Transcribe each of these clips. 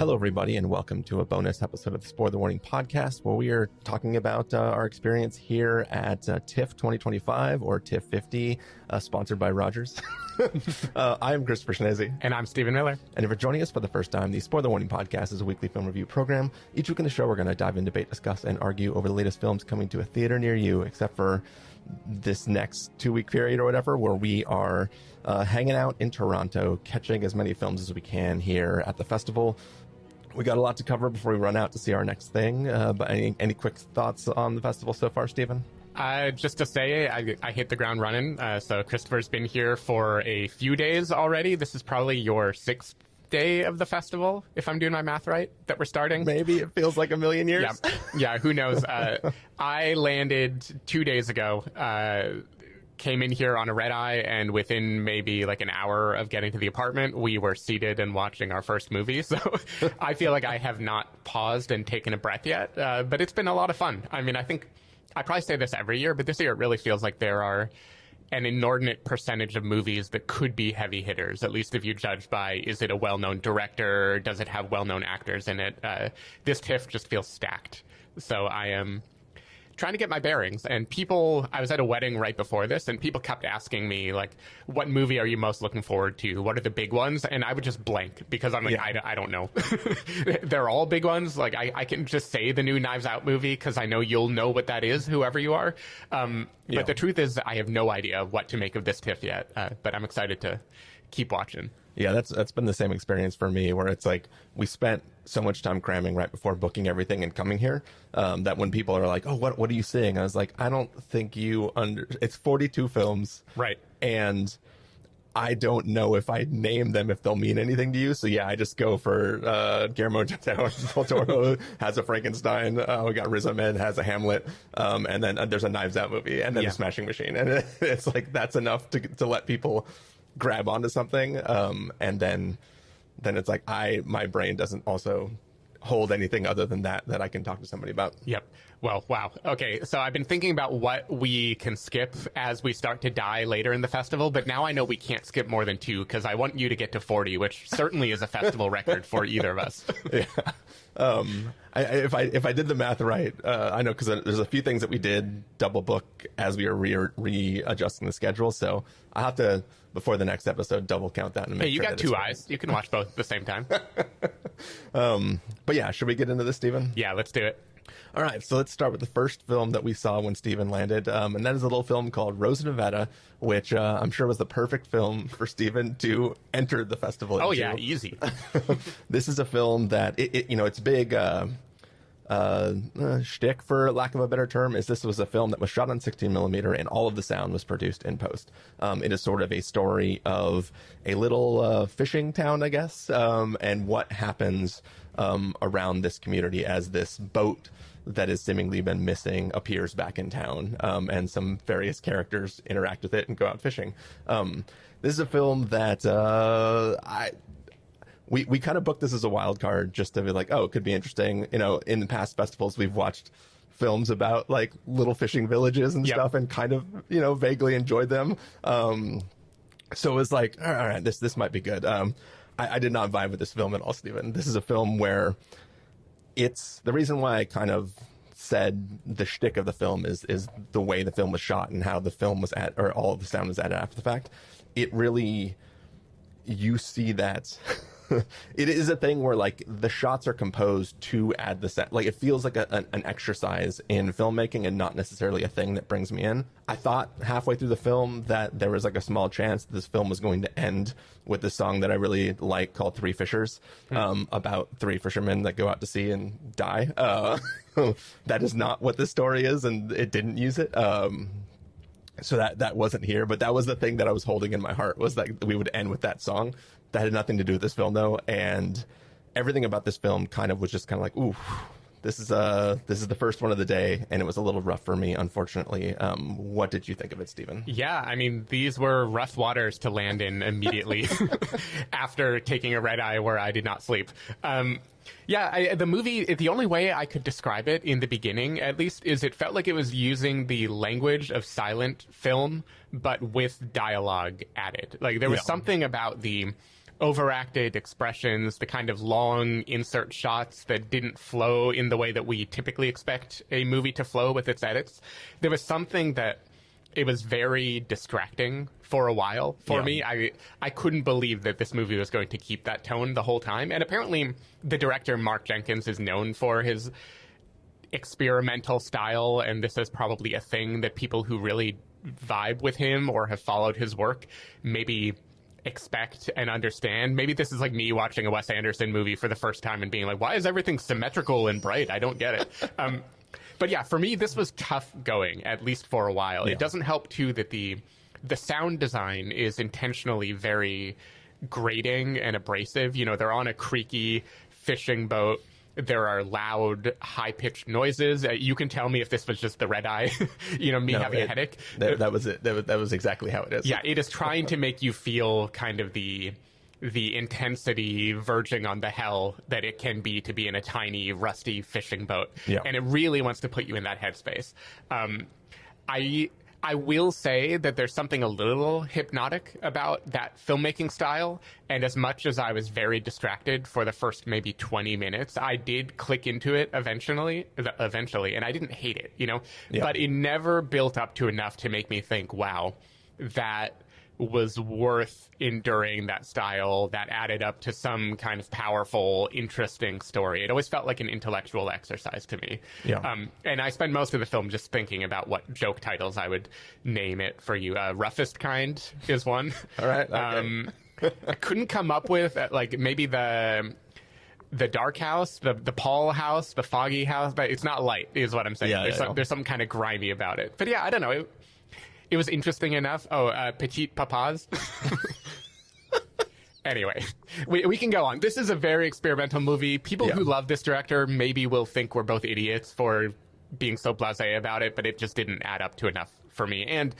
Hello, everybody, and welcome to a bonus episode of the Spoiler Warning podcast, where we are talking about our experience here at TIFF 2025, or TIFF 50, sponsored by Rogers. I'm Christopher Schnese. And I'm Stephen Miller. And if you're joining us for the first time, the Spoiler Warning podcast is a weekly film review program. Each week in the show, we're going to dive in, debate, discuss, and argue over the latest films coming to a theater near you, except for this next 2-week period or whatever, where we are hanging out in Toronto, catching as many films as we can here at the festival. We got a lot to cover before we run out to see our next thing, but any quick thoughts on the festival so far, Stephen? Just to say, I hit the ground running. So Christopher's been here for a few days already. This is probably your 6th day of the festival, if I'm doing my math right, that we're starting. Maybe. It feels like a million years. Yeah, who knows? I landed 2 days ago, came in here on a red eye, and within maybe like an hour of getting to the apartment, we were seated and watching our first movie. So I feel like I have not paused and taken a breath yet, but it's been a lot of fun. I mean, I think I probably say this every year, but this year it really feels like there are an inordinate percentage of movies that could be heavy hitters, at least if you judge by, is it a well-known director? Does it have well-known actors in it? This TIFF just feels stacked. So I am trying to get my bearings, and I was at a wedding right before this, and people kept asking me, like, what movie are you most looking forward to? What are the big ones? And I would just blank, because I'm like, I don't know. They're all big ones. Like, I can just say the new Knives Out movie, because I know you'll know what that is, whoever you are. But the truth is, I have no idea what to make of this TIFF yet, but I'm excited to keep watching. Yeah, that's been the same experience for me, where it's like we spent so much time cramming right before booking everything and coming here, that when people are like, oh, what are you seeing? I was like, I don't think it's 42 films. Right. And I don't know if I name them, if they'll mean anything to you. So yeah, I just go for Guillermo del Toro has a Frankenstein. We got Riz Ahmed has a Hamlet, and then there's a Knives Out movie, and then a Smashing Machine, and it's like that's enough to let people grab onto something, and then it's like my brain doesn't also hold anything other than that I can talk to somebody about. Yep. Well, wow. Okay, so I've been thinking about what we can skip as we start to die later in the festival, but now I know we can't skip more than 2, because I want you to get to 40, which certainly is a festival record for either of us. Yeah. If I did the math right, I know, because there's a few things that we did double book as we were readjusting the schedule, so I'll have to, before the next episode, double count that and make you sure got 2 eyes. You can watch both at the same time. But yeah, should we get into this, Stephen? Yeah, let's do it. All right, so let's start with the first film that we saw when Stephen landed, and that is a little film called Rose of Nevada, which I'm sure was the perfect film for Stephen to enter the festival into. Oh yeah, easy. This is a film that, its big shtick, for lack of a better term, is this was a film that was shot on 16 millimeter, and all of the sound was produced in post. It is sort of a story of a little fishing town, I guess, and what happens around this community as this boat that has seemingly been missing appears back in town, and some various characters interact with it and go out fishing. This is a film that we kind of booked this as a wild card, just to be like, oh, it could be interesting. In the past festivals, we've watched films about like little fishing villages and stuff, and kind of, vaguely enjoyed them. So it was like, all right, this might be good. I did not vibe with this film at all, Stephen. This is a film where it's the reason why I kind of said the shtick of the film is the way the film was shot and how the film was or all of the sound was added after the fact. It really, you see that it is a thing where like the shots are composed to add the set. Like it feels like an exercise in filmmaking and not necessarily a thing that brings me in. I thought halfway through the film that there was like a small chance that this film was going to end with the song that I really like called Three Fishers, about 3 fishermen that go out to sea and die. That is not what this story is, and it didn't use it. So that wasn't here, but that was the thing that I was holding in my heart, was that we would end with that song. That had nothing to do with this film, though, and everything about this film kind of was just kind of like, ooh, this is the first one of the day, and it was a little rough for me, unfortunately. What did you think of it, Stephen? Yeah, I mean, these were rough waters to land in immediately after taking a red eye where I did not sleep. The movie, the only way I could describe it in the beginning, at least, is it felt like it was using the language of silent film, but with dialogue added. Like, there was something about the overacted expressions, the kind of long insert shots that didn't flow in the way that we typically expect a movie to flow with its edits. There was something that it was very distracting for a while for me. I couldn't believe that this movie was going to keep that tone the whole time. And apparently the director, Mark Jenkins, is known for his experimental style, and this is probably a thing that people who really vibe with him or have followed his work maybe expect and understand. Maybe this is like me watching a Wes Anderson movie for the first time and being like, why is everything symmetrical and bright? I don't get it. But yeah, for me, this was tough going, at least for a while. Yeah. It doesn't help, too, that the sound design is intentionally very grating and abrasive. You know, they're on a creaky fishing boat. There are loud, high-pitched noises. You can tell me if this was just the red eye, having a headache. That was it. That was exactly how it is. Yeah, it is trying to make you feel kind of the intensity verging on the hell that it can be to be in a tiny, rusty fishing boat. Yeah. And it really wants to put you in that headspace. I will say that there's something a little hypnotic about that filmmaking style. And as much as I was very distracted for the first maybe 20 minutes, I did click into it eventually, and I didn't hate it, Yeah. But it never built up to enough to make me think, wow, that was worth enduring that style, that added up to some kind of powerful, interesting story. It always felt like an intellectual exercise to me. Yeah. And I spend most of the film just thinking about what joke titles I would name it for you. Roughest Kind is one. All right. Okay. I couldn't come up with, maybe the dark house, the Paul house, the foggy house, but it's not light, is what I'm saying. Yeah, there's some kind of grimy about it. But yeah, I don't know. It was interesting enough. Petit Papas. Anyway, we can go on. This is a very experimental movie. People who love this director maybe will think we're both idiots for being so blasé about it, but it just didn't add up to enough for me. And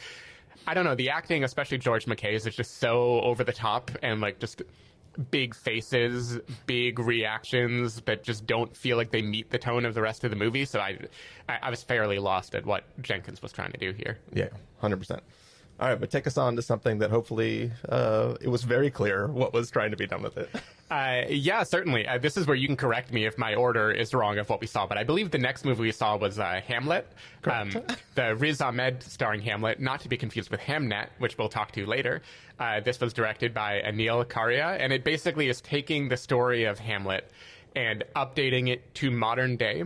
I don't know, the acting, especially George McKay's, is just so over the top and just big faces, big reactions that just don't feel like they meet the tone of the rest of the movie. So I was fairly lost at what Jenkins was trying to do here. Yeah, 100%. All right, but take us on to something that hopefully it was very clear what was trying to be done with it. Yeah, certainly. This is where you can correct me if my order is wrong of what we saw. But I believe the next movie we saw was Hamlet. The Riz Ahmed starring Hamlet, not to be confused with Hamnet, which we'll talk to later. This was directed by Anil Karia, and it basically is taking the story of Hamlet and updating it to modern day.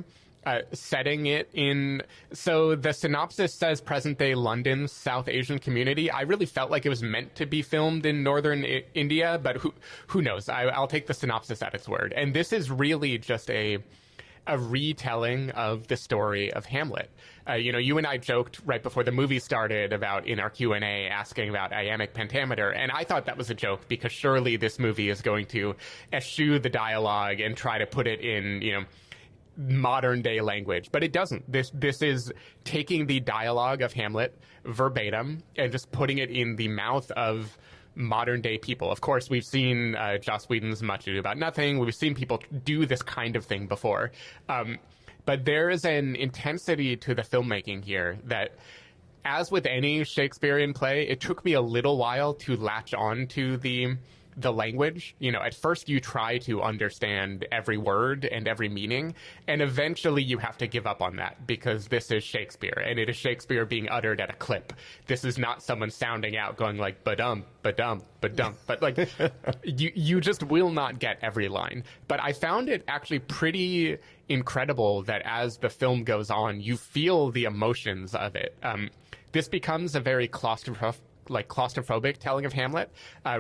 Setting it in, so the synopsis says present-day London, South Asian community. I really felt like it was meant to be filmed in northern India, but who knows? I'll take the synopsis at its word. And this is really just a retelling of the story of Hamlet. You and I joked right before the movie started about, in our Q&A, asking about iambic pentameter, and I thought that was a joke because surely this movie is going to eschew the dialogue and try to put it in, modern day language, but it doesn't. This is taking the dialogue of Hamlet verbatim and just putting it in the mouth of modern day people. Of course, we've seen Joss Whedon's Much Ado About Nothing. We've seen people do this kind of thing before. But there is an intensity to the filmmaking here that, as with any Shakespearean play, it took me a little while to latch on to the language. At first you try to understand every word and every meaning, and eventually you have to give up on that because this is Shakespeare, and it is Shakespeare being uttered at a clip. This is not someone sounding out going like ba-dum, ba-dum, ba-dum, but you just will not get every line. But I found it actually pretty incredible that as the film goes on, you feel the emotions of it. This becomes a very claustrophobic telling of Hamlet.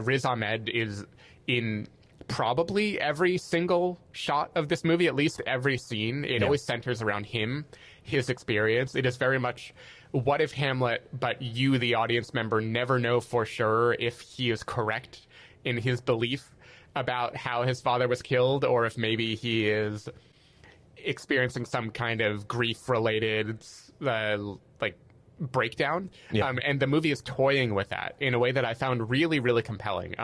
Riz Ahmed is in probably every single shot of this movie, at least every scene. It always centers around him, his experience. It is very much, what if Hamlet, but you, the audience member, never know for sure if he is correct in his belief about how his father was killed, or if maybe he is experiencing some kind of grief-related, breakdown. And the movie is toying with that in a way that I found really, really compelling.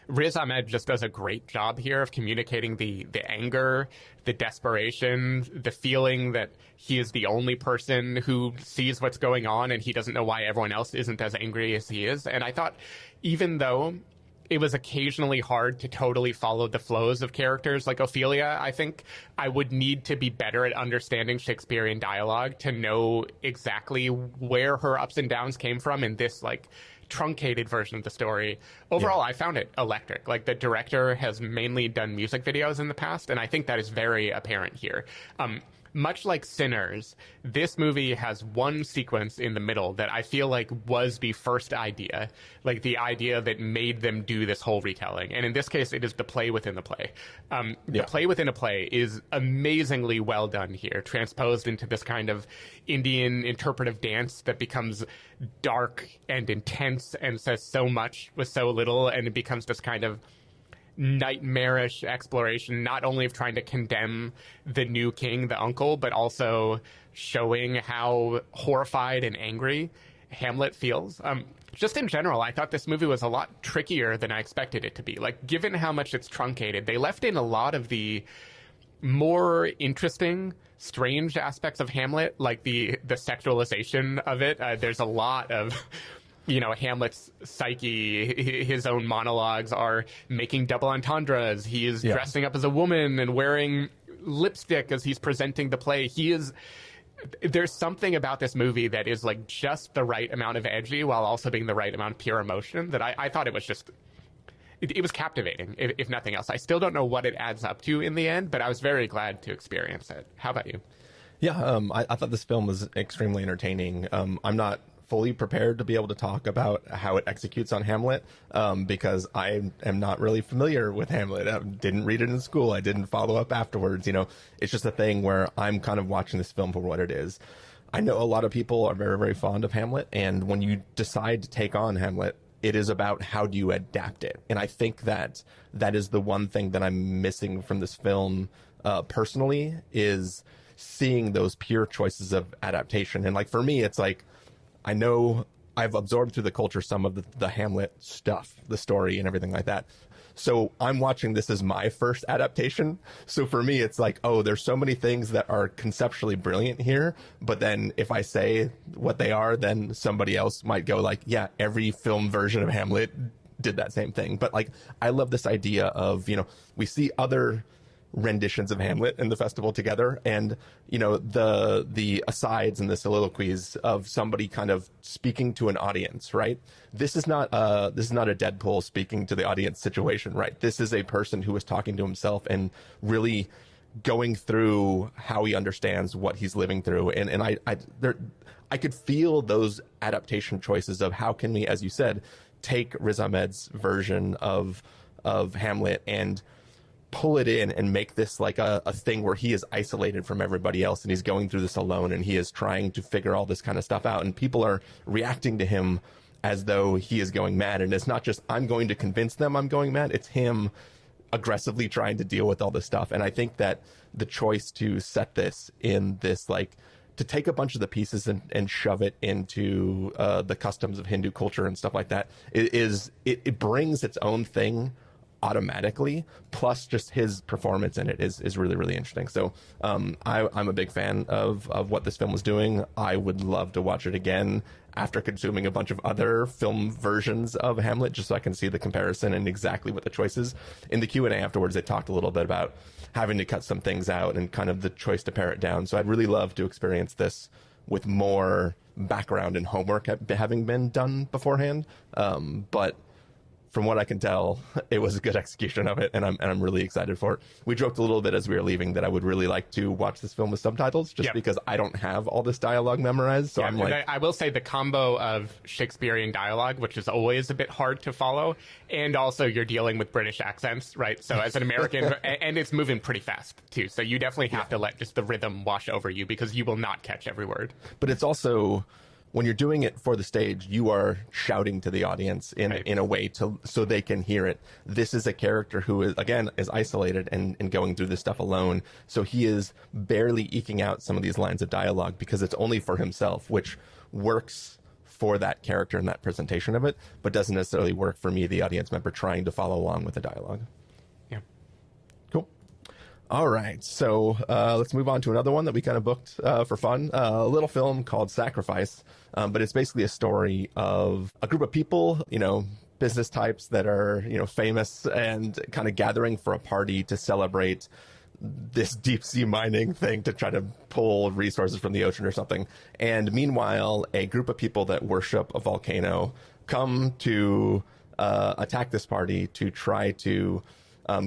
Riz Ahmed just does a great job here of communicating the anger, the desperation, the feeling that he is the only person who sees what's going on and he doesn't know why everyone else isn't as angry as he is. And I thought, even though it was occasionally hard to totally follow the flows of characters like Ophelia. I think I would need to be better at understanding Shakespearean dialogue to know exactly where her ups and downs came from in this like truncated version of the story. Overall, I found it electric. Like, the director has mainly done music videos in the past, and I think that is very apparent here. Much like Sinners, this movie has one sequence in the middle that I feel like was the first idea, like the idea that made them do this whole retelling. And in this case, it is the play within the play. The play within a play is amazingly well done here, transposed into this kind of Indian interpretive dance that becomes dark and intense and says so much with so little, and it becomes this kind of nightmarish exploration, not only of trying to condemn the new king, the uncle, but also showing how horrified and angry Hamlet feels. Just in general, I thought this movie was a lot trickier than I expected it to be. Like, given how much it's truncated, they left in a lot of the more interesting, strange aspects of Hamlet, like the sexualization of it. There's a lot of Hamlet's psyche, his own monologues are making double entendres. He is dressing up as a woman and wearing lipstick as he's presenting the play. There's something about this movie that is like just the right amount of edgy while also being the right amount of pure emotion that I thought it was just, it was captivating, if nothing else. I still don't know what it adds up to in the end, but I was very glad to experience it. How about you? Yeah, I thought this film was extremely entertaining. I'm not fully prepared to be able to talk about how it executes on Hamlet, because I am not really familiar with Hamlet. I didn't read it in school. I didn't follow up afterwards. It's just a thing where I'm kind of watching this film for what it is. I know a lot of people are very, very fond of Hamlet, and when you decide to take on Hamlet, it is about how do you adapt it. And I think that is the one thing that I'm missing from this film, personally, is seeing those pure choices of adaptation. And like, for me, it's like, I know I've absorbed through the culture some of the Hamlet stuff, the story and everything like that. So I'm watching this as my first adaptation. So for me, it's like, oh, there's so many things that are conceptually brilliant here. But then if I say what they are, then somebody else might go like, yeah, every film version of Hamlet did that same thing. But like, I love this idea of, we see other renditions of Hamlet in the festival together, and the asides and the soliloquies of somebody kind of speaking to an audience, right? This is not a Deadpool speaking to the audience situation, right? This is a person who is talking to himself and really going through how he understands what he's living through, and I could feel those adaptation choices of how can we, as you said, take Riz Ahmed's version of Hamlet and pull it in and make this like a thing where he is isolated from everybody else and he's going through this alone and he is trying to figure all this kind of stuff out, and people are reacting to him as though he is going mad. And it's not just I'm going to convince them I'm going mad, it's him aggressively trying to deal with all this stuff. And I think that the choice to set this in this, like, to take a bunch of the pieces and shove it into the customs of Hindu culture and stuff like that, it brings its own thing automatically, plus just his performance in it is really, really interesting. So I'm a big fan of what this film was doing. I would love to watch it again after consuming a bunch of other film versions of Hamlet, just so I can see the comparison and exactly what the choices. In the Q&A afterwards, they talked a little bit about having to cut some things out and kind of the choice to pare it down. So I'd really love to experience this with more background and homework having been done beforehand. But from what I can tell, it was a good execution of it, and I'm really excited for it. We joked a little bit as we were leaving that I would really like to watch this film with subtitles, just because I don't have all this dialogue memorized. So I'm like, I will say the combo of Shakespearean dialogue, which is always a bit hard to follow, and also you're dealing with British accents, right? So as an American, and it's moving pretty fast too. So you definitely have to let just the rhythm wash over you, because you will not catch every word. But it's also, when you're doing it for the stage, you are shouting to the audience in a way so they can hear it. This is a character who is isolated and going through this stuff alone. So he is barely eking out some of these lines of dialogue because it's only for himself, which works for that character and that presentation of it, but doesn't necessarily work for me, the audience member, trying to follow along with the dialogue. Yeah. Cool. All right, so let's move on to another one that we kind of booked for fun. A little film called Sacrifice, but it's basically a story of a group of people, business types that are, famous and kind of gathering for a party to celebrate this deep sea mining thing to try to pull resources from the ocean or something. And meanwhile, a group of people that worship a volcano come to attack this party to try to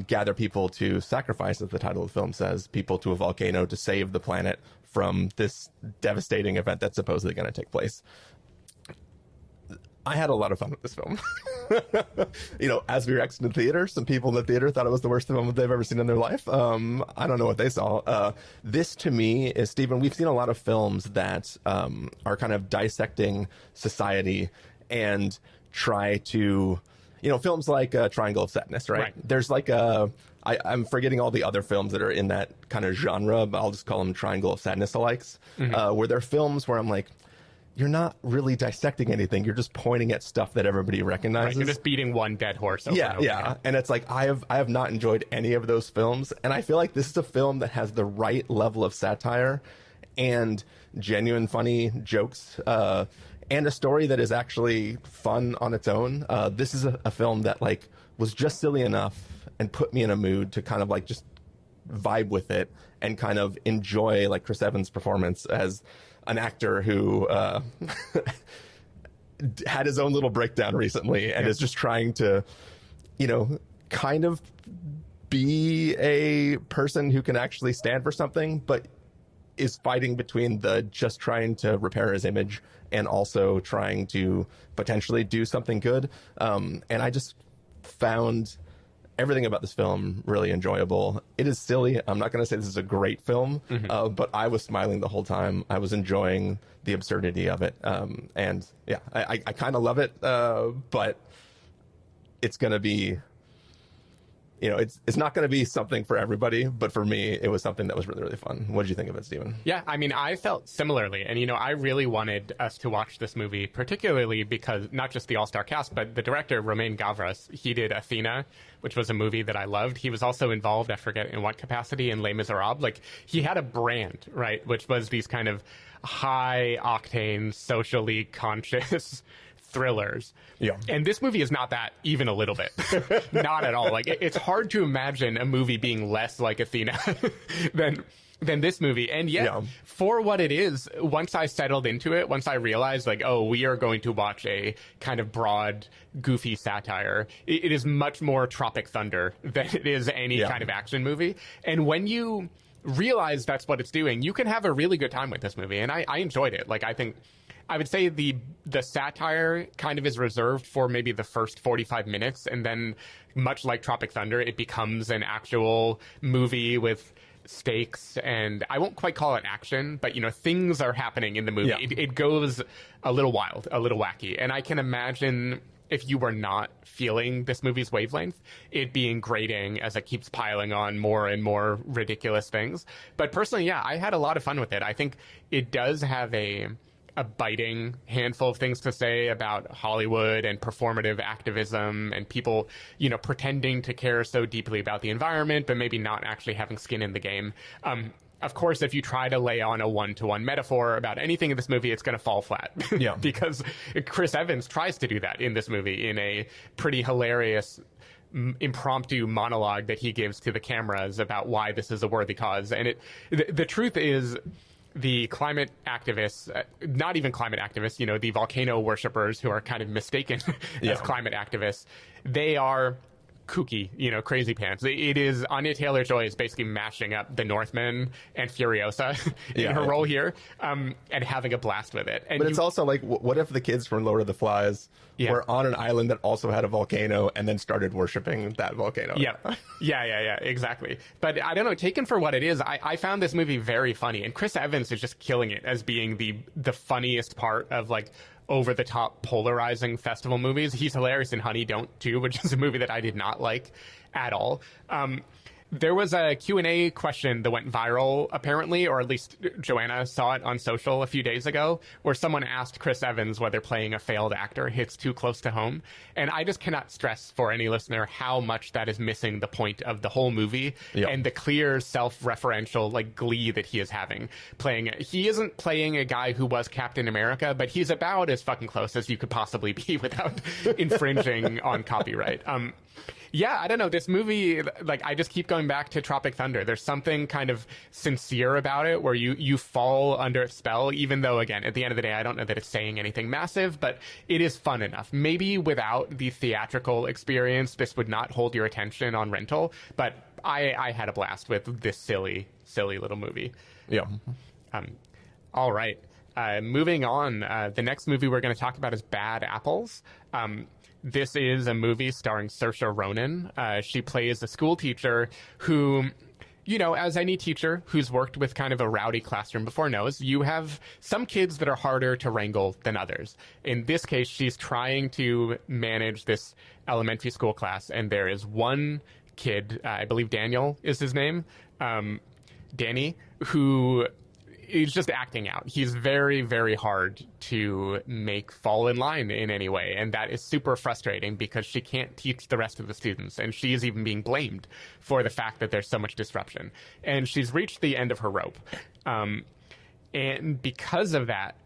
gather people to sacrifice, as the title of the film says, people to a volcano to save the planet from this devastating event that's supposedly going to take place. I had a lot of fun with this film. As we were exiting the theater, some people in the theater thought it was the worst film they've ever seen in their life. I don't know what they saw. This, to me, is, Stephen, we've seen a lot of films that are kind of dissecting society and try to, films like Triangle of Sadness, right? There's like I'm forgetting all the other films that are in that kind of genre, but I'll just call them Triangle of Sadness alikes, where they're films where I'm like, you're not really dissecting anything. You're just pointing at stuff that everybody recognizes. You're just beating one dead horse over and over again. And it's like, I have not enjoyed any of those films. And I feel like this is a film that has the right level of satire and genuine funny jokes, and a story that is actually fun on its own. This is a film that like was just silly enough and put me in a mood to kind of like just vibe with it and kind of enjoy like Chris Evans' performance as an actor who had his own little breakdown recently and is just trying to, kind of be a person who can actually stand for something, but is fighting between the just trying to repair his image and also trying to potentially do something good. And I just found everything about this film really enjoyable. It is silly. I'm not going to say this is a great film, but I was smiling the whole time. I was enjoying the absurdity of it. And yeah, I kind of love it, but it's going to be, it's not going to be something for everybody, but for me, it was something that was really, really fun. What did you think of it, Stephen? Yeah, I mean, I felt similarly. And, I really wanted us to watch this movie, particularly because not just the all-star cast, but the director, Romain Gavras, he did Athena, which was a movie that I loved. He was also involved, I forget in what capacity, in Les Miserables. Like, he had a brand, right, which was these kind of high-octane, socially conscious thrillers. Yeah. And this movie is not that even a little bit. Not at all. Like, it's hard to imagine a movie being less like Athena than this movie. And yet, for what it is, once I settled into it, once I realized, like, oh, we are going to watch a kind of broad, goofy satire, it is much more Tropic Thunder than it is any kind of action movie. And when you realize that's what it's doing, you can have a really good time with this movie. And I enjoyed it. Like, I would say the satire kind of is reserved for maybe the first 45 minutes, and then, much like Tropic Thunder, it becomes an actual movie with stakes, and I won't quite call it action, but, things are happening in the movie. Yeah. It goes a little wild, a little wacky, and I can imagine if you were not feeling this movie's wavelength, it being grating as it keeps piling on more and more ridiculous things. But personally, I had a lot of fun with it. I think it does have a biting handful of things to say about Hollywood and performative activism and people, pretending to care so deeply about the environment, but maybe not actually having skin in the game. Of course, if you try to lay on a one-to-one metaphor about anything in this movie, it's going to fall flat. Yeah. Because Chris Evans tries to do that in this movie in a pretty hilarious impromptu monologue that he gives to the cameras about why this is a worthy cause. And the truth is, the climate activists, not even climate activists, the volcano worshippers who are kind of mistaken as climate activists, they are kooky, crazy pants. It is Anya Taylor-Joy is basically mashing up the Northmen and Furiosa in her role here, and having a blast with it. And but it's also like, what if the kids from Lord of the Flies were on an island that also had a volcano and then started worshiping that volcano? Yeah, exactly. But I don't know, taken for what it is, I found this movie very funny, and Chris Evans is just killing it as being the funniest part of, like, over-the-top polarizing festival movies. He's hilarious in Honey, Don't too, which is a movie that I did not like at all. There was a Q&A question that went viral, apparently, or at least Joanna saw it on social a few days ago, where someone asked Chris Evans whether playing a failed actor hits too close to home. And I just cannot stress for any listener how much that is missing the point of the whole movie and the clear self-referential like glee that he is having. He isn't playing a guy who was Captain America, but he's about as fucking close as you could possibly be without infringing on copyright. Yeah, I don't know. This movie, like, I just keep going back to Tropic Thunder. There's something kind of sincere about it where you fall under its spell, even though, again, at the end of the day, I don't know that it's saying anything massive, but it is fun enough. Maybe without the theatrical experience, this would not hold your attention on rental, but I had a blast with this silly little movie. Yeah. All right. Moving on, the next movie we're going to talk about is Bad Apples. This is a movie starring Saoirse Ronan. She plays a school teacher who, you know, as any teacher who's worked with kind of a rowdy classroom before knows, you have some kids that are harder to wrangle than others. In this case, she's trying to manage this elementary school class, and there is one kid, I believe Daniel is his name, Danny, who is just acting out. He's very, very hard to make fall in line in any way. And that is super frustrating because she can't teach the rest of the students. And she is even being blamed for the fact that there's so much disruption. And she's reached the end of her rope. And because of that,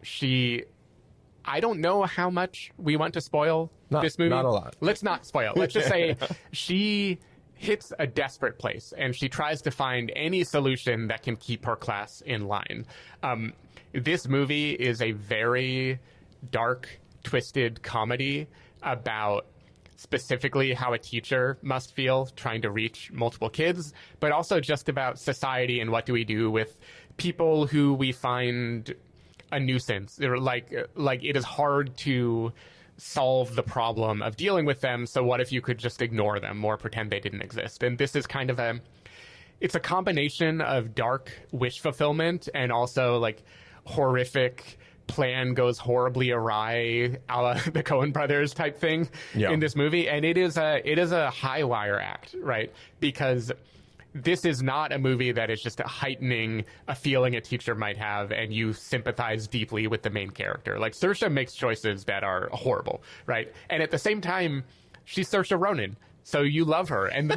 I don't know how much we want to spoil this movie. Not a lot. Let's not spoil. Let's just say she hits a desperate place, and she tries to find any solution that can keep her class in line. This movie is a very dark, twisted comedy about specifically how a teacher must feel trying to reach multiple kids, but also just about society and what do we do with people who we find a nuisance. Like it is hard to solve the problem of dealing with them, so what if you could just ignore them or pretend they didn't exist? And this is kind of it's a combination of dark wish fulfillment and also like horrific plan goes horribly awry a la the Coen brothers type thing in this movie. And it is a high wire act, right? Because this is not a movie that is just heightening a feeling a teacher might have and you sympathize deeply with the main character. Like, Saoirse makes choices that are horrible, right? And at the same time, she's Saoirse Ronan, so you love her. And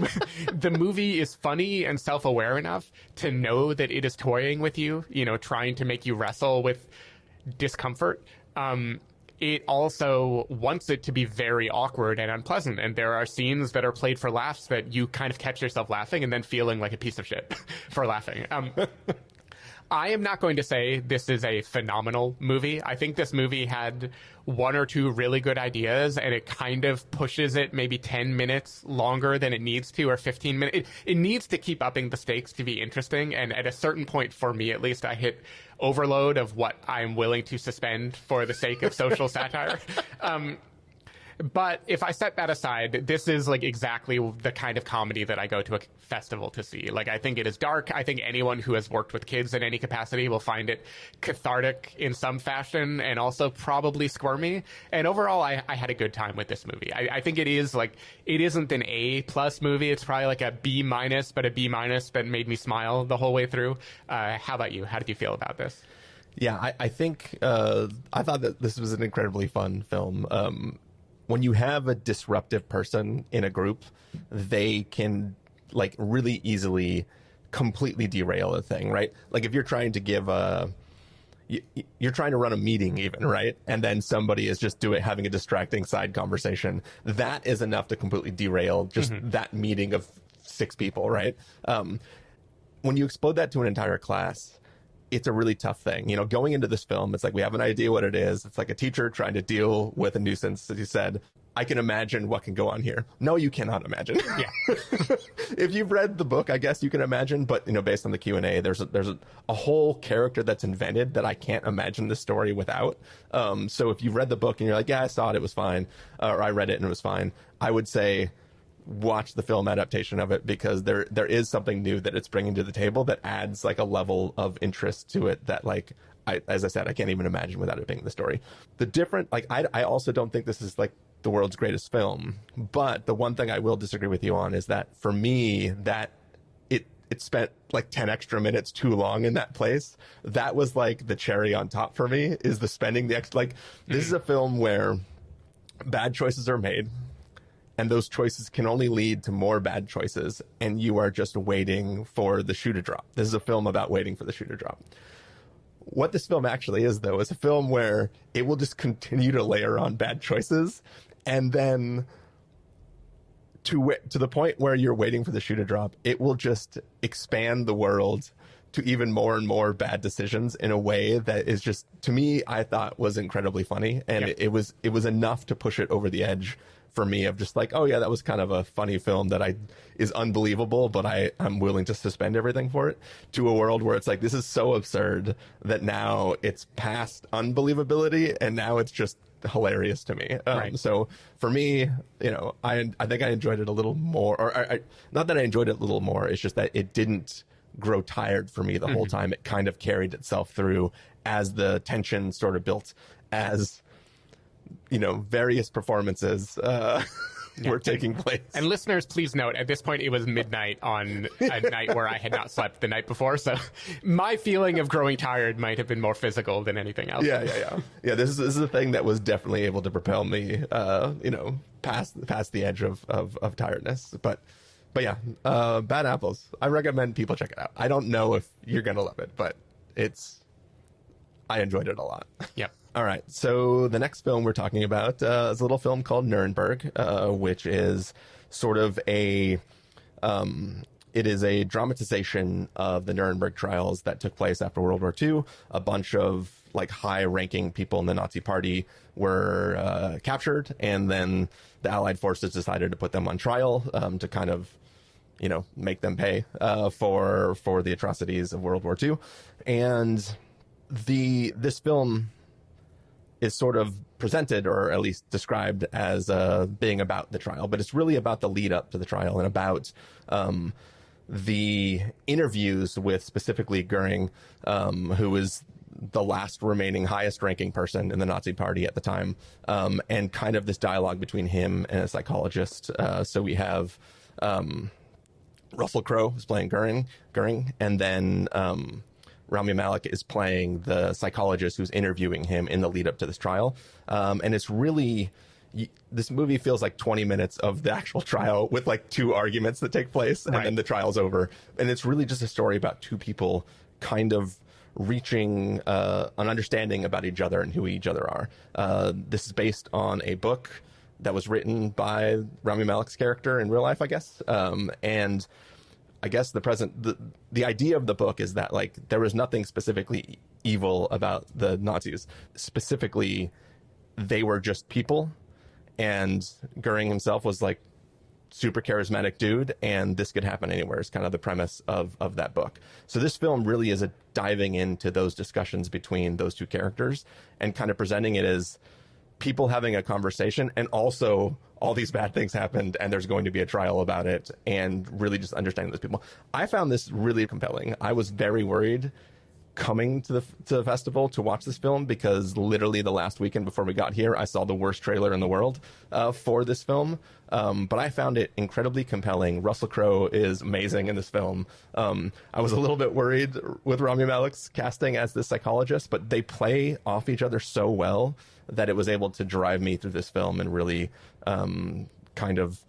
the movie is funny and self-aware enough to know that it is toying with you, you know, trying to make you wrestle with discomfort. It also wants it to be very awkward and unpleasant. And there are scenes that are played for laughs that you kind of catch yourself laughing and then feeling like a piece of shit for laughing. I am not going to say this is a phenomenal movie. I think this movie had one or two really good ideas, and it kind of pushes it maybe 10 minutes longer than it needs to, or 15 minutes. It needs to keep upping the stakes to be interesting, and at a certain point, for me at least, I hit overload of what I'm willing to suspend for the sake of social satire. But if I set that aside, this is like exactly the kind of comedy that I go to a festival to see. Like, I think it is dark. I think anyone who has worked with kids in any capacity will find it cathartic in some fashion and also probably squirmy. And overall, I had a good time with this movie. I think it is like, it isn't an A+ movie. It's probably like a B-, but a B- that made me smile the whole way through. How about you? How did you feel about this? Yeah, I think I thought that this was an incredibly fun film. When you have a disruptive person in a group, they can like really easily completely derail a thing, right? Like if you're trying to give you're trying to run a meeting even, right? And then somebody is just having a distracting side conversation. That is enough to completely derail just that meeting of 6 people, right? When you explode that to an entire class, it's a really tough thing. You know, going into this film, it's like we have an idea what it is. It's like a teacher trying to deal with a nuisance, as you said. I can imagine what can go on here. No, you cannot imagine. Yeah. If you've read the book, I guess you can imagine. But, you know, based on the Q&A, there's a whole character that's invented that I can't imagine the story without. So if you've read the book and you're like, yeah, I saw it, it was fine, or I read it and it was fine, I would say watch the film adaptation of it, because there is something new that it's bringing to the table that adds like a level of interest to it that, like, as I said, I can't even imagine without it being the story. The different, like, I also don't think this is like the world's greatest film, but the one thing I will disagree with you on is that for me, that it spent like 10 extra minutes too long in that place. That was like the cherry on top for me, is the spending the extra, like, this is a film where bad choices are made, and those choices can only lead to more bad choices, and you are just waiting for the shoe to drop. This is a film about waiting for the shoe to drop. What this film actually is, though, is a film where it will just continue to layer on bad choices, and then to the point where you're waiting for the shoe to drop, it will just expand the world to even more and more bad decisions in a way that is just, to me, I thought was incredibly funny. And Yep. it was enough to push it over the edge for me, of just like, oh yeah, that was kind of a funny film that is unbelievable, but I'm willing to suspend everything for it, to a world where it's like, this is so absurd that now it's past unbelievability, and now it's just hilarious to me. Right. So for me, I think I enjoyed it a little more, or I not that I enjoyed it a little more, it's just that it didn't grow tired for me the whole time. It kind of carried itself through as the tension sort of built, as various performances were taking place. And listeners, please note, at this point, it was midnight on a night where I had not slept the night before, so my feeling of growing tired might have been more physical than anything else. Yeah. This is a thing that was definitely able to propel me, past the edge of tiredness. But yeah, Bad Apples. I recommend people check it out. I don't know if you're gonna love it, but I enjoyed it a lot. Yep. All right, so the next film we're talking about is a little film called Nuremberg, which is sort of it is a dramatization of the Nuremberg trials that took place after World War II. A bunch of like high-ranking people in the Nazi Party were captured, and then the Allied forces decided to put them on trial to kind of, make them pay for the atrocities of World War II. And this film is sort of presented, or at least described, as being about the trial, but it's really about the lead up to the trial, and about the interviews with specifically Goering, who was the last remaining highest ranking person in the Nazi Party at the time, and kind of this dialogue between him and a psychologist. So we have Russell Crowe is playing Goering, and then Rami Malek is playing the psychologist who's interviewing him in the lead up to this trial. And it's really, this movie feels like 20 minutes of the actual trial with like 2 arguments that take place, and then the trial's over. And it's really just a story about 2 people kind of reaching an understanding about each other and who each other are. This is based on a book that was written by Rami Malek's character in real life, I guess. And I guess the idea of the book is that like there was nothing specifically evil about the Nazis. Specifically, they were just people, and Goering himself was like super charismatic dude, and this could happen anywhere is kind of the premise of that book. So this film really is a diving into those discussions between those 2 characters, and kind of presenting it as people having a conversation, and also all these bad things happened and there's going to be a trial about it, and really just understanding those people. I found this really compelling. I was very worried coming to the festival to watch this film, because literally the last weekend before we got here, I saw the worst trailer in the world for this film. But I found it incredibly compelling. Russell Crowe is amazing in this film. I was a little bit worried with Rami Malek's casting as the psychologist, but they play off each other so well that it was able to drive me through this film and really kind of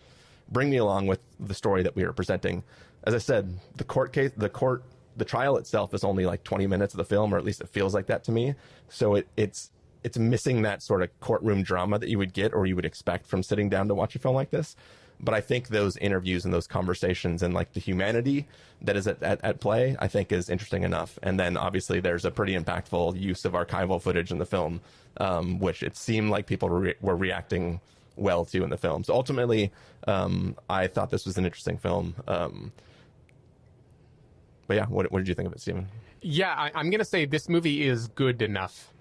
bring me along with the story that we were presenting. As I said, the trial itself is only like 20 minutes of the film, or at least it feels like that to me. So it's missing that sort of courtroom drama that you would get, or you would expect from sitting down to watch a film like this. But I think those interviews and those conversations and like the humanity that is at play, I think is interesting enough. And then obviously there's a pretty impactful use of archival footage in the film, which it seemed like people were reacting well to in the film. So ultimately, I thought this was an interesting film. But yeah, what did you think of it, Stephen? Yeah, I'm going to say this movie is good enough.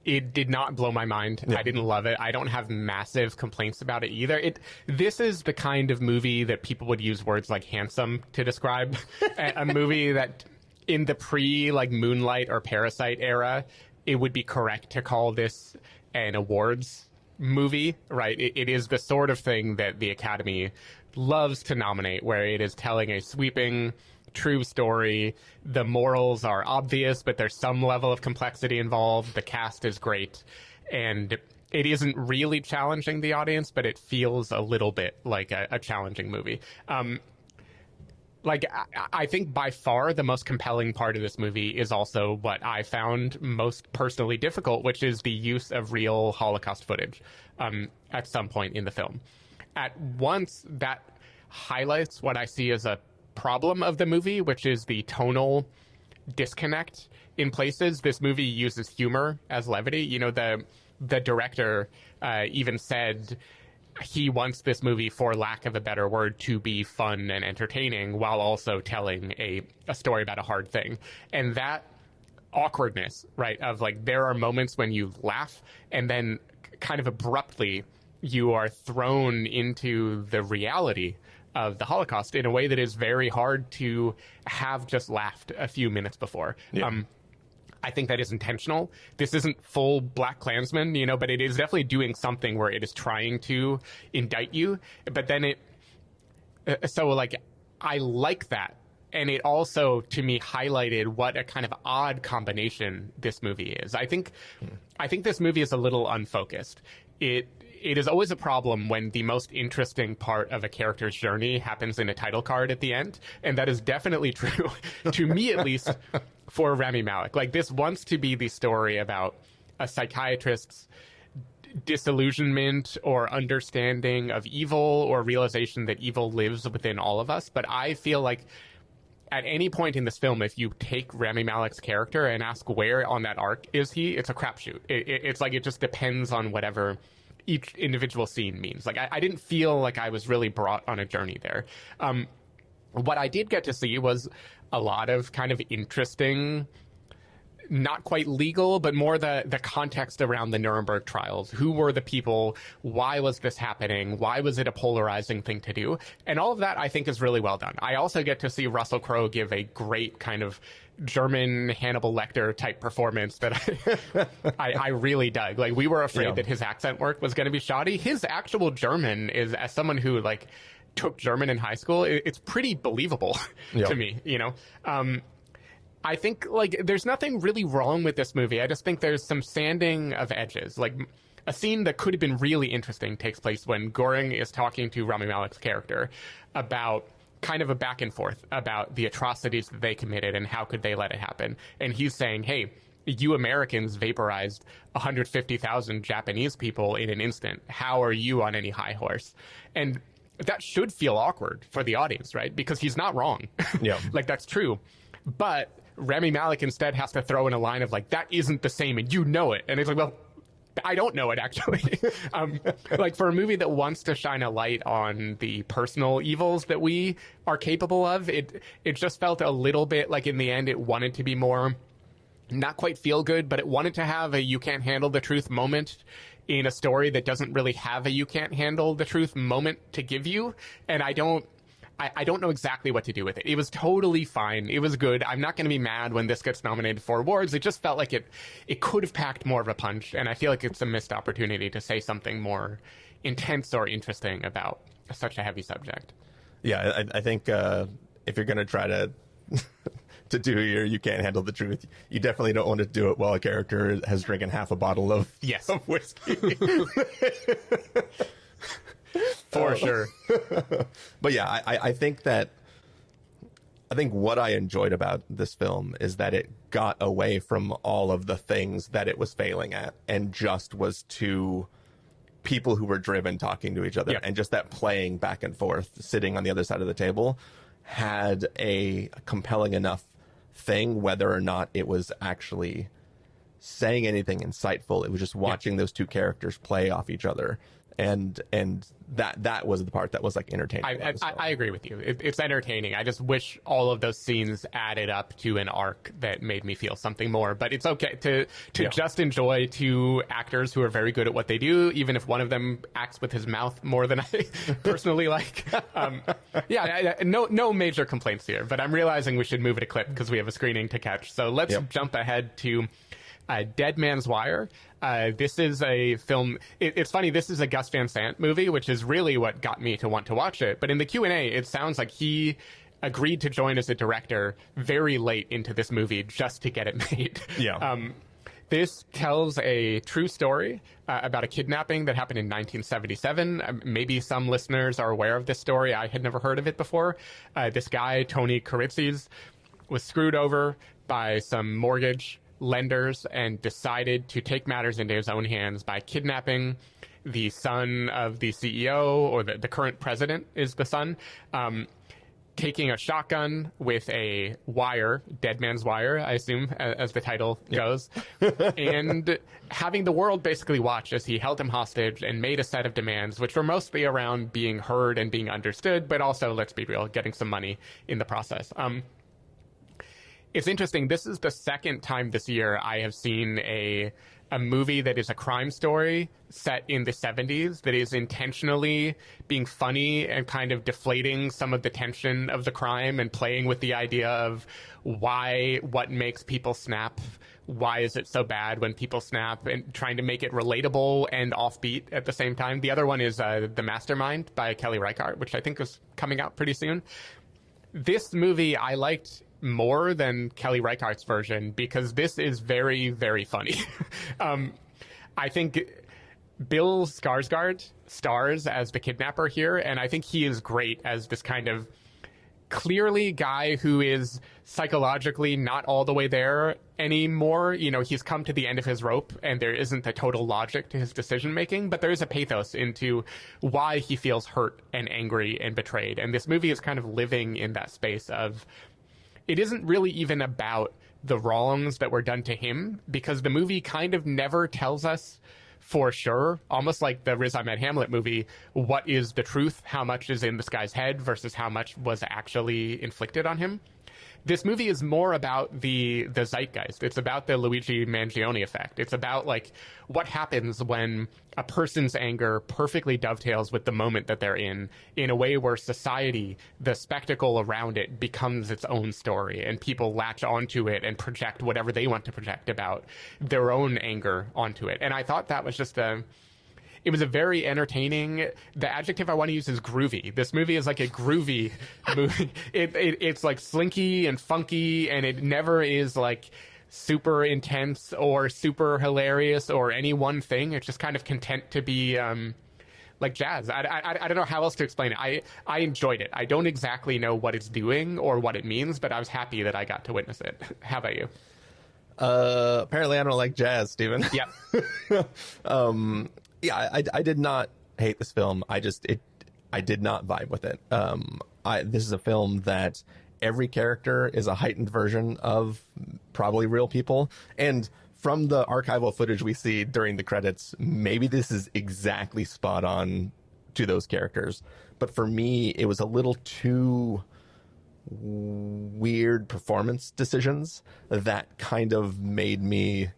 It did not blow my mind. Yeah. I didn't love it. I don't have massive complaints about it either. This is the kind of movie that people would use words like handsome to describe. A movie that in the Moonlight or Parasite era, it would be correct to call this an awards movie, right? It is the sort of thing that the Academy loves to nominate, where it is telling a sweeping, true story. The morals are obvious, but there's some level of complexity involved. The cast is great, and it isn't really challenging the audience, but it feels a little bit like a challenging movie. I think by far the most compelling part of this movie is also what I found most personally difficult, which is the use of real Holocaust footage at some point in the film. At once, that highlights what I see as a problem of the movie, which is the tonal disconnect in places. This movie uses humor as levity. You know, the director even said he wants this movie, for lack of a better word, to be fun and entertaining while also telling a story about a hard thing. And that awkwardness, right, of like there are moments when you laugh and then kind of abruptly you are thrown into the reality of the Holocaust in a way that is very hard to have just laughed a few minutes before. Yeah. I think that is intentional. This isn't full Black Klansman, you know, but it is definitely doing something where it is trying to indict you. But then I like that. And it also, to me, highlighted what a kind of odd combination this movie is. I think this movie is a little unfocused. It is always a problem when the most interesting part of a character's journey happens in a title card at the end. And that is definitely true, to me at least, for Rami Malek. Like, this wants to be the story about a psychiatrist's disillusionment or understanding of evil or realization that evil lives within all of us. But I feel like at any point in this film, if you take Rami Malek's character and ask where on that arc is he, it's a crapshoot. It's like it just depends on whatever each individual scene means. Like, I didn't feel like I was really brought on a journey there. What I did get to see was a lot of kind of interesting, not quite legal, but more the context around the Nuremberg trials. Who were the people? Why was this happening? Why was it a polarizing thing to do? And all of that, I think, is really well done. I also get to see Russell Crowe give a great kind of German Hannibal Lecter type performance that I really dug. Like, we were afraid that his accent work was going to be shoddy. His actual German is, as someone who like took German in high school, it's pretty believable to me, you know? I think, like, there's nothing really wrong with this movie. I just think there's some sanding of edges. Like, a scene that could have been really interesting takes place when Goring is talking to Rami Malek's character about kind of a back and forth about the atrocities that they committed and how could they let it happen. And he's saying, hey, you Americans vaporized 150,000 Japanese people in an instant. How are you on any high horse? And that should feel awkward for the audience, right? Because he's not wrong. Yeah. Like, that's true. But Rami Malek instead has to throw in a line of like, that isn't the same and you know it. And it's like, well, I don't know it, actually. Like, for a movie that wants to shine a light on the personal evils that we are capable of, it just felt a little bit like in the end it wanted to be more not quite feel good, but it wanted to have a you can't handle the truth moment in a story that doesn't really have a you can't handle the truth moment to give you. And I don't know exactly what to do with it. It was totally fine. It was good. I'm not going to be mad when this gets nominated for awards. It just felt like it could have packed more of a punch, and I feel like it's a missed opportunity to say something more intense or interesting about such a heavy subject. Yeah, I think if you're going to try to to do your you can't handle the truth, you definitely don't want to do it while a character has drinking half a bottle of whiskey. For sure. But yeah, I think what I enjoyed about this film is that it got away from all of the things that it was failing at and just was two people who were driven talking to each other. And just that playing back and forth, sitting on the other side of the table, had a compelling enough thing, whether or not it was actually saying anything insightful. It was just watching those two characters play off each other. And that was the part that was like entertaining. I agree with you. It's entertaining. I just wish all of those scenes added up to an arc that made me feel something more. But it's okay to just enjoy two actors who are very good at what they do, even if one of them acts with his mouth more than I personally like. No major complaints here. But I'm realizing we should move it a clip because we have a screening to catch. So let's jump ahead to Dead Man's Wire. This is a film. It's funny. This is a Gus Van Sant movie, which is really what got me to want to watch it. But in the Q&A, it sounds like he agreed to join as a director very late into this movie just to get it made. Yeah. This tells a true story about a kidnapping that happened in 1977. Maybe some listeners are aware of this story. I had never heard of it before. This guy, Tony Karitzis, was screwed over by some mortgage lenders and decided to take matters into his own hands by kidnapping the son of the CEO, or the current president is the son, taking a shotgun with a wire, Dead Man's Wire, I assume, as the title goes, and having the world basically watch as he held him hostage and made a set of demands, which were mostly around being heard and being understood, but also, let's be real, getting some money in the process. It's interesting. This is the second time this year I have seen a movie that is a crime story set in the 70s that is intentionally being funny and kind of deflating some of the tension of the crime and playing with the idea of what makes people snap, why is it so bad when people snap, and trying to make it relatable and offbeat at the same time. The other one is The Mastermind by Kelly Reichardt, which I think is coming out pretty soon. This movie I liked more than Kelly Reichardt's version because this is very, very funny. I think Bill Skarsgård stars as the kidnapper here, and I think he is great as this kind of clearly guy who is psychologically not all the way there anymore. You know, he's come to the end of his rope and there isn't a total logic to his decision making, but there is a pathos into why he feels hurt and angry and betrayed. And this movie is kind of living in that space of, it isn't really even about the wrongs that were done to him, because the movie kind of never tells us for sure, almost like the Riz Ahmed Hamlet movie, what is the truth, how much is in this guy's head versus how much was actually inflicted on him. This movie is more about the zeitgeist. It's about the Luigi Mangione effect. It's about like what happens when a person's anger perfectly dovetails with the moment that they're in a way where society, the spectacle around it, becomes its own story, and people latch onto it and project whatever they want to project about their own anger onto it. And I thought that was just it was a very entertaining, the adjective I want to use is groovy. This movie is like a groovy movie. It's like slinky and funky, and it never is like super intense or super hilarious or any one thing. It's just kind of content to be like jazz. I don't know how else to explain it. I enjoyed it. I don't exactly know what it's doing or what it means, but I was happy that I got to witness it. How about you? Apparently I don't like jazz, Stephen. Yeah. Yeah, I did not hate this film. I did not vibe with it. This is a film that every character is a heightened version of probably real people. And from the archival footage we see during the credits, maybe this is exactly spot on to those characters. But for me, it was a little too weird performance decisions that kind of made me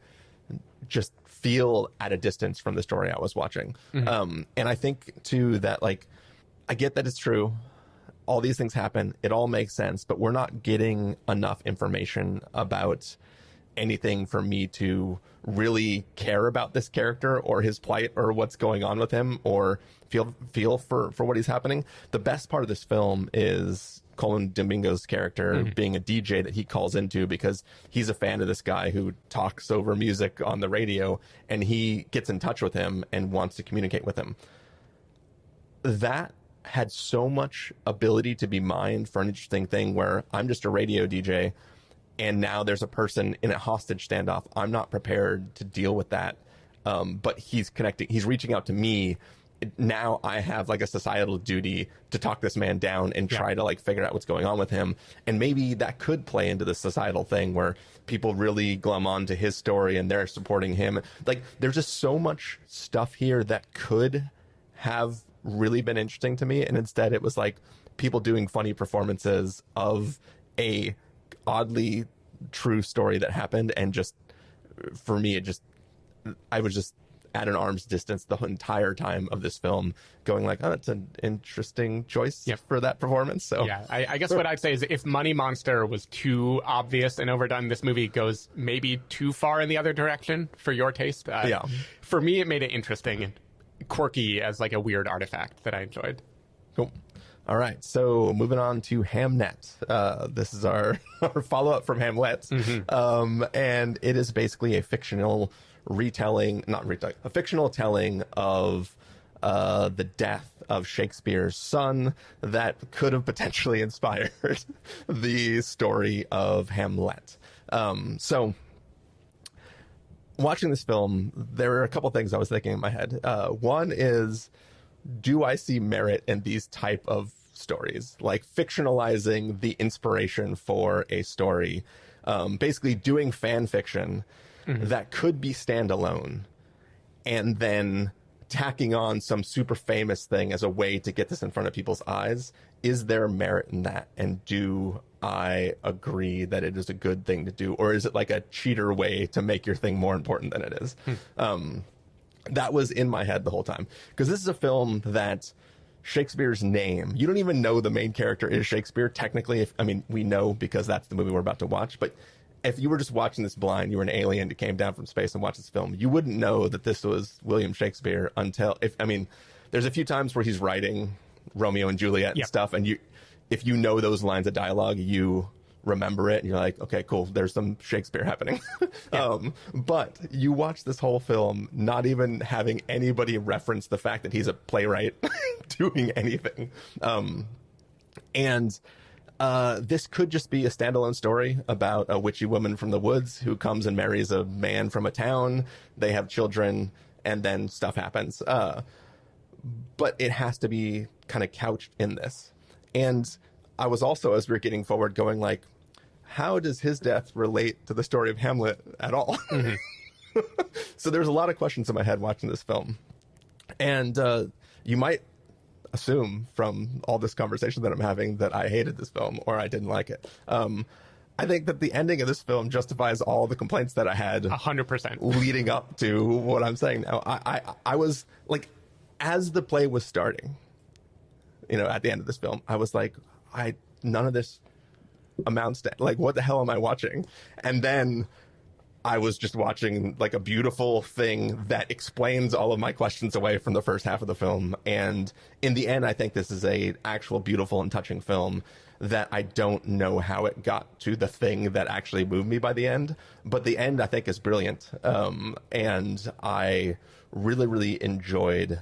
just feel at a distance from the story I was watching. Mm-hmm. And I think too that, like, I get that it's true. All these things happen. It all makes sense, but we're not getting enough information about anything for me to really care about this character or his plight or what's going on with him or feel for what is happening. The best part of this film is Colin Domingo's character being a DJ that he calls into because he's a fan of this guy who talks over music on the radio, and he gets in touch with him and wants to communicate with him. That had so much ability to be mined for an interesting thing where I'm just a radio DJ and now there's a person in a hostage standoff. I'm not prepared to deal with that. But he's reaching out to me. Now I have like a societal duty to talk this man down and try to like figure out what's going on with him. And maybe that could play into the societal thing where people really glom on to his story and they're supporting him. Like, there's just so much stuff here that could have really been interesting to me. And instead it was like people doing funny performances of a oddly true story that happened. And just, for me, at an arm's distance the entire time of this film, going like, oh, that's an interesting choice for that performance. So yeah, I guess what I'd say is if Money Monster was too obvious and overdone, this movie goes maybe too far in the other direction for your taste. For me, it made it interesting and quirky as like a weird artifact that I enjoyed. Cool. All right, so moving on to Hamnet. This is our follow-up from Hamlet, and it is basically a fictional telling of the death of Shakespeare's son that could have potentially inspired the story of Hamlet. So, watching this film, there are a couple things I was thinking in my head. One is, do I see merit in these type of stories, like fictionalizing the inspiration for a story, basically doing fan fiction that could be standalone, and then tacking on some super famous thing as a way to get this in front of people's eyes? Is there merit in that? And do I agree that it is a good thing to do? Or is it like a cheater way to make your thing more important than it is? That was in my head the whole time. Because this is a film that Shakespeare's name, you don't even know the main character is Shakespeare. Technically, we know because that's the movie we're about to watch. But if you were just watching this blind, you were an alien who came down from space and watched this film, you wouldn't know that this was William Shakespeare until, there's a few times where he's writing Romeo and Juliet and stuff. And if you know those lines of dialogue, you remember it and you're like, okay, cool, there's some Shakespeare happening. But you watch this whole film not even having anybody reference the fact that he's a playwright doing anything. This could just be a standalone story about a witchy woman from the woods who comes and marries a man from a town. They have children, and then stuff happens. But it has to be kind of couched in this. And I was also, as we're getting forward, going like, how does his death relate to the story of Hamlet at all? So there's a lot of questions in my head watching this film. And you might assume from all this conversation that I'm having that I hated this film or I didn't like it. I think that the ending of this film justifies all the complaints that I had 100% leading up to what I'm saying now. I was like, as the play was starting, at the end of this film, I was like, none of this amounts to, like, what the hell am I watching? And then I was just watching like a beautiful thing that explains all of my questions away from the first half of the film. And in the end, I think this is a actual beautiful and touching film that I don't know how it got to the thing that actually moved me by the end. But the end, I think, is brilliant. And I really, really enjoyed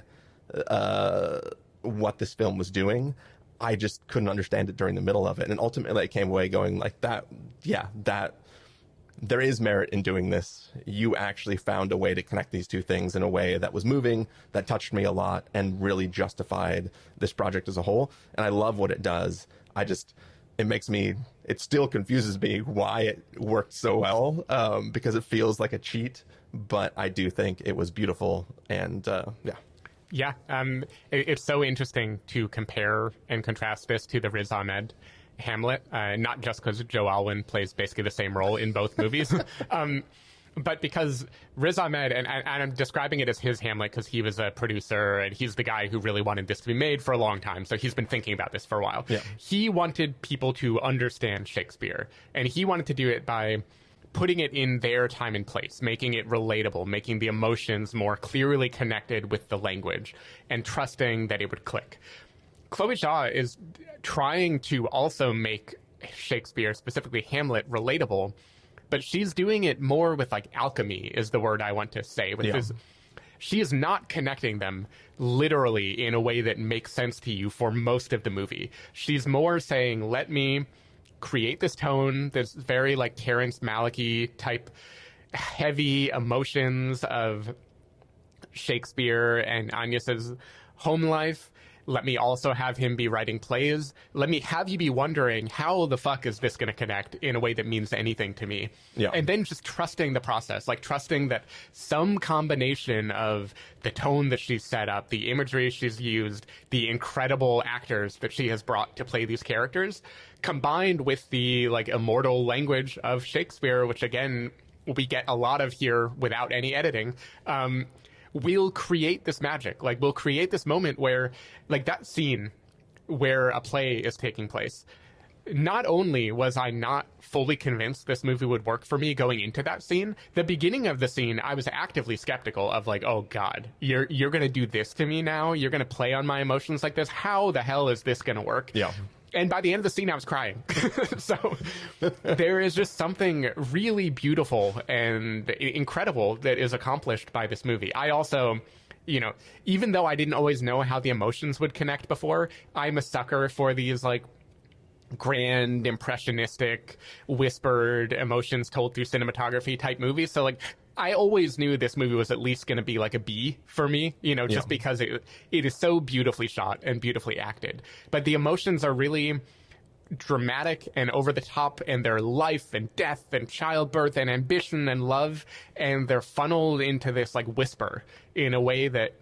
what this film was doing. I just couldn't understand it during the middle of it. And ultimately I came away going like that there is merit in doing this. You actually found a way to connect these two things in a way that was moving, that touched me a lot, and really justified this project as a whole. And I love what it does. It still confuses me why it worked so well, because it feels like a cheat, but I do think it was beautiful. And Yeah, it's so interesting to compare and contrast this to the Riz Ahmed Hamlet, not just because Joe Alwyn plays basically the same role in both movies, but because Riz Ahmed, and I'm describing it as his Hamlet because he was a producer and he's the guy who really wanted this to be made for a long time, so he's been thinking about this for a while. Yeah. He wanted people to understand Shakespeare, and he wanted to do it by putting it in their time and place, making it relatable, making the emotions more clearly connected with the language, and trusting that it would click. Chloe Zhao is trying to also make Shakespeare, specifically Hamlet, relatable, but she's doing it more with like alchemy is the word I want to say. She is not connecting them literally in a way that makes sense to you for most of the movie. She's more saying, let me create this tone, this very like Terrence Malick-y type heavy emotions of Shakespeare and Agnes's home life. Let me also have him be writing plays. Let me have you be wondering, how the fuck is this going to connect in a way that means anything to me? Yeah. And then just trusting the process, like trusting that some combination of the tone that she's set up, the imagery she's used, the incredible actors that she has brought to play these characters, combined with the like immortal language of Shakespeare, which again, we get a lot of here without any editing, we'll create this magic. Like, we'll create this moment where, like, that scene where a play is taking place. Not only was I not fully convinced this movie would work for me going into that scene, the beginning of the scene, I was actively skeptical of, like, oh God, you're going to do this to me now? You're going to play on my emotions like this? How the hell is this going to work? Yeah. And by the end of the scene, I was crying. So there is just something really beautiful and incredible that is accomplished by this movie. I also, you know, even though I didn't always know how the emotions would connect before, I'm a sucker for these, like, grand, impressionistic, whispered emotions told through cinematography type movies. So, like, I always knew this movie was at least going to be like a B for me, you know, just because it is so beautifully shot and beautifully acted. But the emotions are really dramatic and over the top, and they're life and death and childbirth and ambition and love, and they're funneled into this, like, whisper in a way that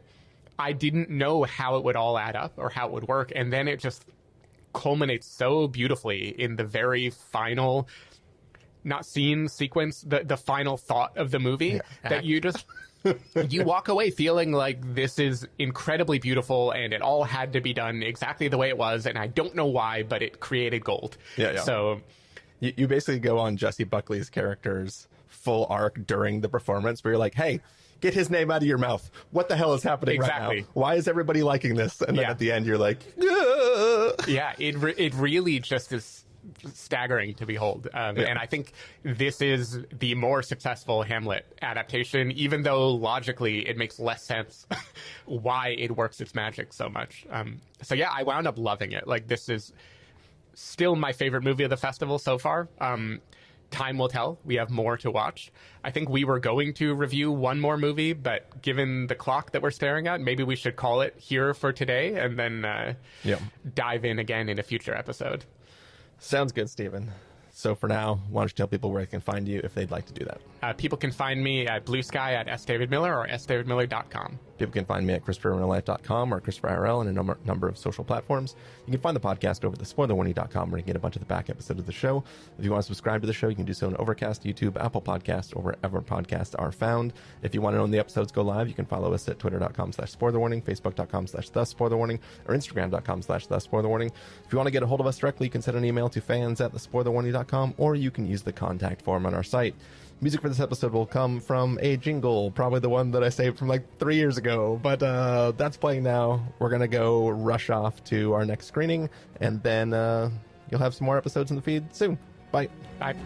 I didn't know how it would all add up or how it would work. And then it just culminates so beautifully in the very final, not scene, sequence, the final thought of the movie, that you just you walk away feeling like this is incredibly beautiful and it all had to be done exactly the way it was, and I don't know why, but it created gold. So you basically go on Jesse Buckley's character's full arc during the performance where you're like, hey, get his name out of your mouth. What the hell is happening right now? Why is everybody liking this? And then at the end, you're like, yeah, it really just is staggering to behold. And I think this is the more successful Hamlet adaptation, even though logically it makes less sense why it works its magic so much. So yeah, I wound up loving it. Like, this is still my favorite movie of the festival so far. Time will tell. We have more to watch. I think we were going to review one more movie, but given the clock that we're staring at, maybe we should call it here for today and then dive in again in a future episode. Sounds good, Stephen. So for now, why don't you tell people where they can find you if they'd like to do that? People can find me at Blue Sky at sdavidmiller or sdavidmiller.com. People can find me at ChristopherRealLife.com or ChristopherIRL and a number of social platforms. You can find the podcast over at thespoilerwarning.com where you can get a bunch of the back episodes of the show. If you want to subscribe to the show, you can do so on Overcast, YouTube, Apple Podcasts, or wherever podcasts are found. If you want to know when the episodes go live, you can follow us at twitter.com/spoilerwarning, facebook.com/thespoilerwarning, or instagram.com/thespoilerwarning. If you want to get a hold of us directly, you can send an email to fans@thespoilerwarning.com, or you can use the contact form on our site. Music for this episode will come from a jingle, probably the one that I saved from like 3 years ago, but that's playing now. We're going to go rush off to our next screening, and then you'll have some more episodes in the feed soon. Bye. Bye.